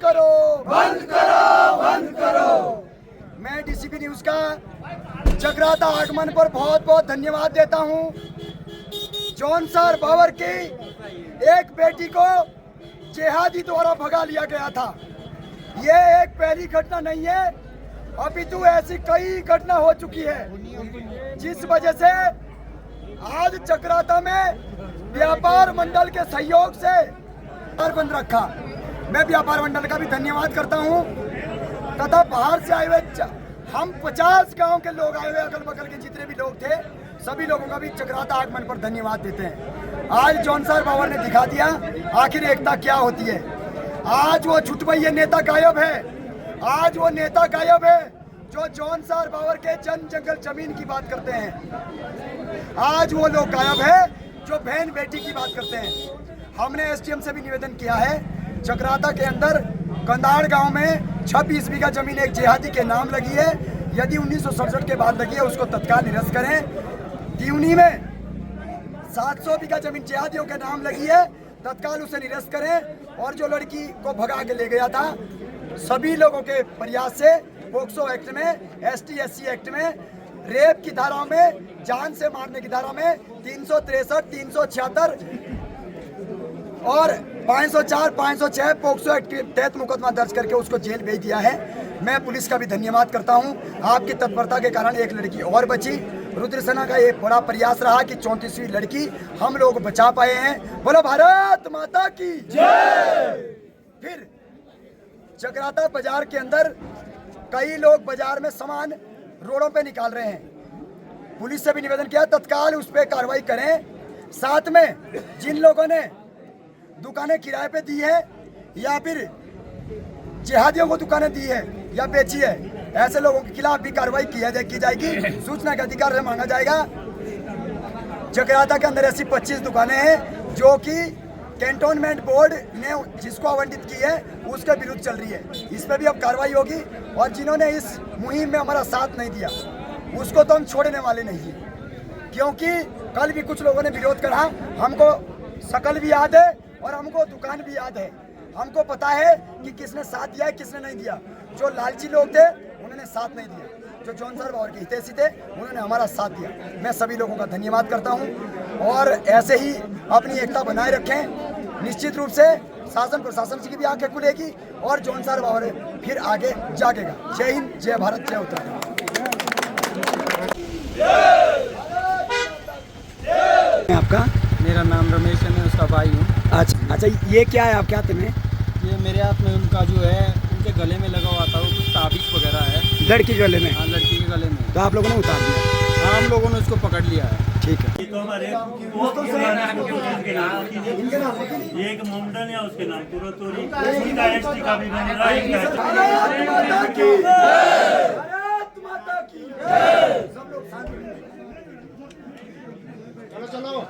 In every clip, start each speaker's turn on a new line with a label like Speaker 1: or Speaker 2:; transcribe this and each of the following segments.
Speaker 1: करो,
Speaker 2: बंद करो, बंद करो।
Speaker 1: मैं डीसीपी न्यूज का चक्राता आगमन पर बहुत बहुत धन्यवाद देता हूं। जौनसार बावर की एक बेटी को जिहादी द्वारा भगा लिया गया था। ये एक पहली घटना नहीं है, अभी तो ऐसी कई घटना हो चुकी है, जिस वजह से आज चक्राता में व्यापार मंडल के सहयोग से बंद रखा। मैं व्यापार मंडल का भी धन्यवाद करता हूं तथा बाहर से आए हुए हम 50 गांव के लोग आए हुए, अगल बगल के जितने भी लोग थे सभी लोगों का भी चक्राता आगमन पर धन्यवाद देते हैं। आज जौनसार बावर ने दिखा दिया आखिर एकता क्या होती है। आज वो छुटभैया नेता गायब है, आज वो नेता गायब है जो जौनसार बावर के जन जंगल जमीन की बात करते हैं। आज वो लोग गायब है जो बहन बेटी की बात करते हैं। हमने एसडीएम से भी निवेदन किया है, चक्राता के अंदर कंदाड़ गांव में 26 बीघा जमीन एक जिहादी के नाम लगी है। यदि 1967 के बाद लगी है उसको तत्काल निरस्त करें। तिउनी में 700 बीघा जमीन जिहादियों के नाम लगी है, तत्काल उसे निरस्त करें। और जो लड़की को भगा के ले गया था, सभी लोगों के प्रयास से पोक्सो एक्ट में, ST/SC एक्ट में, रेप की धाराओं में, जान से मारने की धारा में 363, 376 और 504, 506 पोक्सो एक्ट के तहत मुकदमा दर्ज करके उसको जेल भेज दिया है। मैं पुलिस का भी धन्यवाद करता हूं, आपकी तत्परता के कारण एक लड़की और बची। रुद्र सेना का एक बड़ा प्रयास रहा कि 34वीं लड़की हम लोग बचा पाए हैं। बोलो भारत माता की जय। फिर चक्राता बाजार के अंदर कई लोग बाजार में सामान रोडों पे निकाल रहे हैं। पुलिस से भी निवेदन किया तत्काल उस पर कार्रवाई करें। साथ में जिन लोगों ने दुकानें किराए पे दी है या फिर जिहादियों को दुकानें दी है या बेची है, ऐसे लोगों के खिलाफ भी कार्रवाई की जाएगी। सूचना के अधिकार से मांगा जाएगा। चक्राता के अंदर ऐसी 25 दुकानें हैं जो कि कैंटोनमेंट बोर्ड ने जिसको आवंटित की है उसके विरुद्ध चल रही है। इस पर भी अब कार्रवाई होगी। और जिन्होंने इस मुहिम में हमारा साथ नहीं दिया उसको तो हम छोड़ने वाले नहीं हैं, क्योंकि कल भी कुछ लोगों ने विरोध करा। हमको शकल भी याद है और हमको दुकान भी याद है। हमको पता है कि किसने साथ दिया है, किसने नहीं दिया। जो लालची लोग थे उन्होंने साथ नहीं दिया, जो जौनसार बावर के हितैषी थे उन्होंने हमारा साथ दिया। मैं सभी लोगों का धन्यवाद करता हूं और ऐसे ही अपनी एकता बनाए रखें। निश्चित रूप से शासन प्रशासन की भी आंखें खुलेगी और जौनसार बावर फिर आगे जागेगा। जय हिंद, जय भारत, जय उत्तराखंड। आपका?
Speaker 3: मेरा नाम रमेश है, मैं उसका भाई हूँ।
Speaker 1: अच्छा, ये क्या है आपके हाथ में?
Speaker 3: ये मेरे हाथ में उनका जो है उनके गले में लगा हुआ था, वो कुछ ताबीज वगैरह है।
Speaker 1: लड़की के गले में?
Speaker 3: हाँ, लड़की के गले में।
Speaker 1: तो आप लोगों ने उतार दिया?
Speaker 3: हाँ, हम लोगों ने उसको पकड़ लिया है।
Speaker 1: ठीक है।
Speaker 4: ये एक मोमडन है उसके नाम तुरतुरी, उनका ST का भी बन रहा है।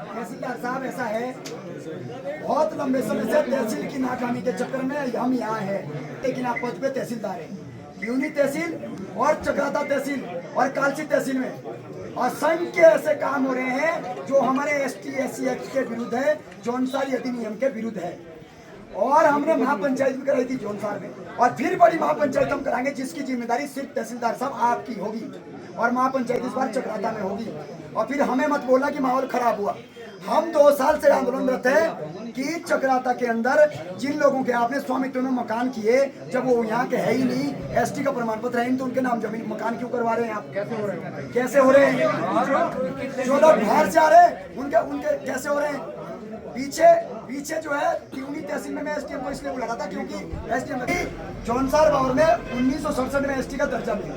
Speaker 1: तहसीलदार साहब, ऐसा है बहुत लंबे समय से तहसील की नाकामी के चक्कर में हम यहाँ हैं, लेकिन आप पद पे तहसीलदार हैं। यूनी तहसील और चक्राता तहसील और कालसी तहसील में असंख्य ऐसे काम हो रहे हैं जो हमारे ST/SC एक्ट के विरुद्ध है, जौनसार अधिनियम के विरुद्ध है। और हमने महापंचायत भी कराई थी जौनसार में, और फिर बड़ी महापंचायत हम कराएंगे जिसकी जिम्मेदारी सिर्फ तहसीलदार साहब आपकी होगी। और महापंचायत इस बार चक्राता में होगी। और फिर हमें मत बोलना कि माहौल खराब हुआ। हम 2 साल से आंदोलनरत हैं कि चक्राता के अंदर जिन लोगों के आपने स्वामित्व में मकान किए, जब वो यहाँ के है ही नहीं, ST का प्रमाण पत्र है, तो उनके नाम जमीन मकान क्यों करवा रहे हैं आप? कैसे हो रहे हैं? जो लोग बाहर से आ रहे हैं उनके कैसे हो रहे हैं? पीछे जो है तिउनी तहसील में मैं SDM को इसलिए बुला रहा था क्योंकि SDM जौनसार बावर में 1967 में ST का दर्जा मिला।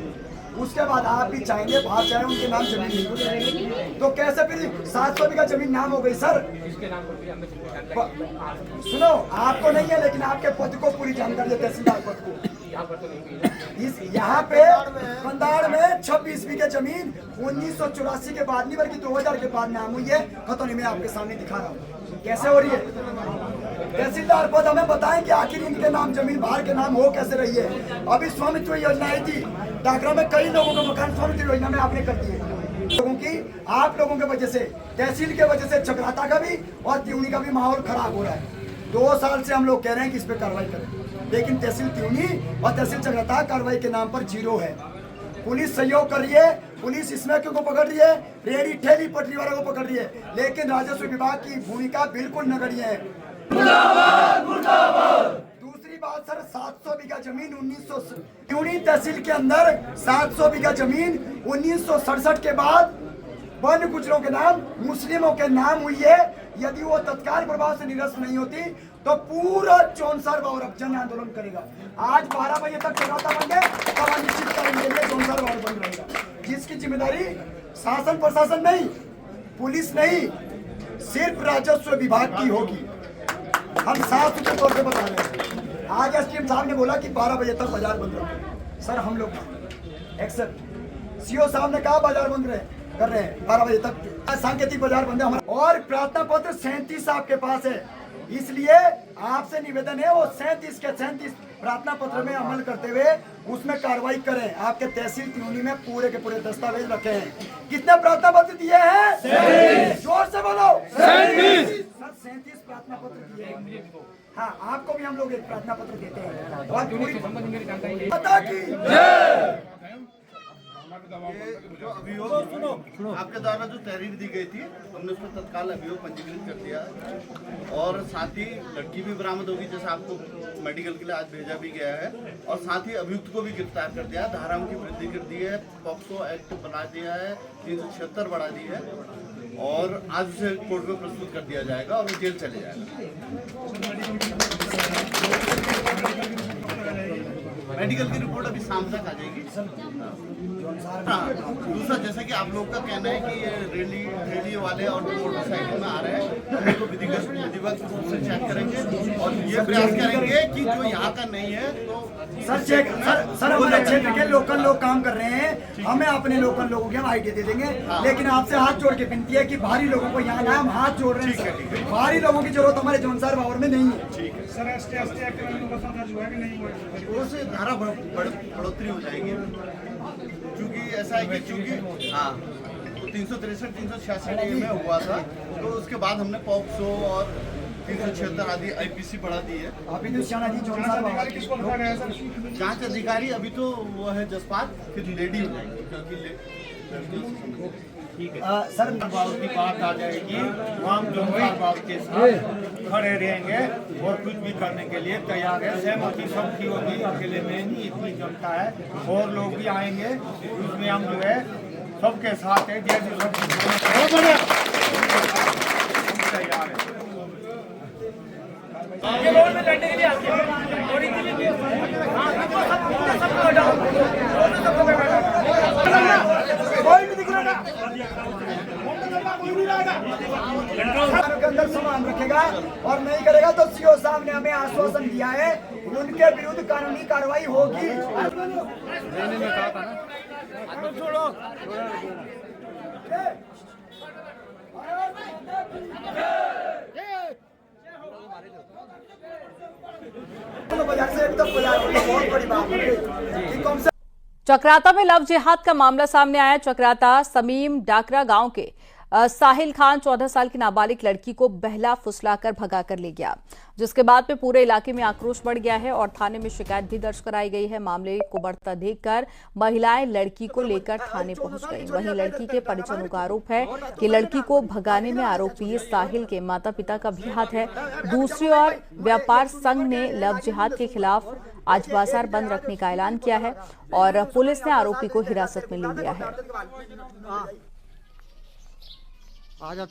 Speaker 1: उसके बाद आप भी चाहेंगे बाहर चाहे उनके नाम जमीन नहीं, तो कैसे फिर 700 बीघा जमीन नाम हो गई? सर सुनो, आपको नहीं है लेकिन आपके पद को पूरी जानकारी है, तहसीलदार पद को। यहाँ पे कंदाड़ में 26 बीघा जमीन 1984 के बाद नहीं बल्कि 2000 के बाद नाम हुई है। खतौनी में आपके सामने दिखा रहा हूँ कैसे हो रही है। तहसीलदार पद हमें बताएं कि आखिर इनके नाम जमीन बाहर के नाम हो कैसे रही है। अभी स्वामित्व योजना आई थी, डाकरा में कई लोगों का मकान स्वामित्व योजना में आपने कर दिए। लोगों की, आप लोगों के वजह से, तहसील के वजह से चक्राता का भी और तिउनी का भी माहौल खराब हो रहा है। 2 साल से हम लोग कह रहे हैं कि इस पे कार्रवाई करें। लेकिन तहसील त्यूनी और तहसील चक्राता कार्रवाई के नाम पर 0 है। पुलिस सहयोग कर रही है, पुलिस स्मैकियों को पकड़ रही है, रेहड़ी ठेली पटरी वालों को पकड़ रही है, लेकिन राजस्व विभाग की भूमिका बिल्कुल नगण्य है। दूसरी बात सर, 700 बीघा जमीन 1900 त्यूनी तहसील के अंदर 700 बीघा जमीन 1967 के बाद वन गुजरों के नाम, मुस्लिमों के नाम हुई है। यदि वो तत्काल प्रभाव से निरस्त नहीं होती तो पूरा चौनसर बावर अब जन आंदोलन करेगा। आज 12 बजे तक चुनाता बन गए, तब हम निश्चित करेंगे ये चौनसर बावर बंद रहेगा, जिसकी जिम्मेदारी शासन प्रशासन नहीं, पुलिस नहीं, सिर्फ राजस्व विभाग की होगी। हम साफ सुथरे तौर पे बता रहे हैं। आज एसडीएम साहब ने बोला कि 12 बजे तक बाजार बंद रहे। सर हम लोग एक्सेप्ट, सीओ साहब ने कहा बाजार बंद कर रहे हैं 12 बजे तक, सांकेतिक बाजार बंद है हमारा। और प्रार्थना पत्र 37 आपके पास है, इसलिए आपसे निवेदन है वो 37 के 37 प्रार्थना पत्र में अमल करते हुए उसमें कार्रवाई करें। आपके तहसील त्यूनी में पूरे के पूरे दस्तावेज रखे हैं। कितने प्रार्थना पत्र दिए हैं? जोर से बोलो। 37 प्रार्थना पत्र दिए हैं। हाँ, आपको भी हम लोग एक प्रार्थना पत्र देते हैं। और पता की
Speaker 5: जो अभियोग आपके द्वारा जो तहरीर दी गई थी, हमने उसमें तत्काल अभियोग पंजीकृत कर दिया है और साथ ही लड़की भी बरामद होगी, जैसे आपको मेडिकल के लिए आज भेजा भी गया है, और साथ ही अभियुक्त को भी गिरफ्तार कर दिया, धाराओं की वृद्धि कर दी है, पॉक्सो एक्ट बना दिया है, 376 बढ़ा दी है और आज उसे कोर्ट में प्रस्तुत कर दिया जाएगा और वो जेल चले जाएगा। मेडिकल की रिपोर्ट अभी शाम तक आ जाएगी। हाँ, दूसरा जैसा कि आप लोग का कहना है कि ये रैली वाले और जो मोटरसाइकिल में आ रहे हैं उनको विधिवत रूप से चेक करेंगे और ये प्रयास करेंगे कि जो यहाँ का नहीं है तो
Speaker 1: सर चेक सर हमारे क्षेत्र के लोकल लोग काम कर रहे हैं, हमें अपने लोकल लोगों की हम आईडी दे देंगे। लेकिन आपसे हाथ जोड़ के विनती है कि बाहरी लोगों को यहाँ ना हम हाथ जोड़ रहे हैं, बाहरी लोगों की जरूरत हमारे जौनसार बावर में नहीं है।
Speaker 5: उससे धारा बढ़ोतरी हो जाएगी, क्योंकि ऐसा है कि चूंकि हाँ 363 366 में हुआ था, तो उसके बाद हमने पॉक्सो और 376 आदि आईपीसी बढ़ा दी है। जांच अधिकारी अभी तो वो है जसपाल, फिर लेडी हो जाएगी क्योंकि
Speaker 1: सर
Speaker 3: बाबू की बात आ जाएगी, हम जौनसार बाबू के साथ खड़े रहेंगे और कुछ भी करने के लिए तैयार है। सहमति सबकी होगी, अकेले में नहीं, इतनी जनता है और लोग भी आएंगे, उसमें हम जो है सबके साथ है। जैसे सब तैयार है।
Speaker 1: के अंदर सामान रखेगा और नहीं करेगा तो सीओ साहब ने हमें आश्वासन दिया है, उनके विरुद्ध कानूनी कार्रवाई होगी। बहुत बड़ी बात है।
Speaker 6: चक्राता में लव जिहाद का मामला सामने आया। चक्राता समीम डाकरा गांव के साहिल खान 14 साल की नाबालिग लड़की को बहला फुसलाकर भगा कर ले गया, जिसके बाद में पूरे इलाके में आक्रोश बढ़ गया है और थाने में शिकायत भी दर्ज कराई गई है। मामले को बढ़ता देखकर महिलाएं लड़की को लेकर थाने पहुंच गई। वहीं लड़की के परिजनों का आरोप है कि लड़की को भगाने में आरोपी साहिल के माता पिता का भी हाथ है। दूसरी ओर व्यापार संघ ने लव जिहाद के खिलाफ आज बाजार बंद रखने का ऐलान किया है और पुलिस ने आरोपी को हिरासत में ले लिया है।
Speaker 3: आज आप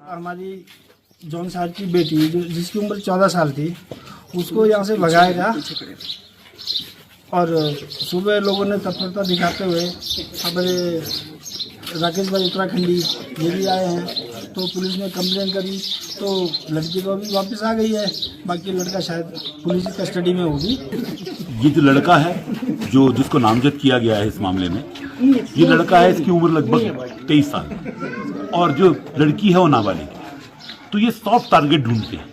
Speaker 3: हमारी जौनसार की बेटी जिसकी उम्र 14 साल थी, उसको यहाँ से भगाया गया और सुबह लोगों ने तत्परता दिखाते हुए हमारे राकेश भाई उत्तराखंडी ये भी आए हैं, तो पुलिस ने कंप्लेन करी तो लड़की तो अभी वापस आ गई है, बाकी लड़का शायद पुलिस की कस्टडी में होगी।
Speaker 7: ये जो लड़का है जिसको नामजद किया गया है इस मामले में, ये लड़का है, इसकी उम्र लगभग 23 साल और जो लड़की है वो नाबालिग। तो ये सॉफ्ट टारगेट ढूंढते हैं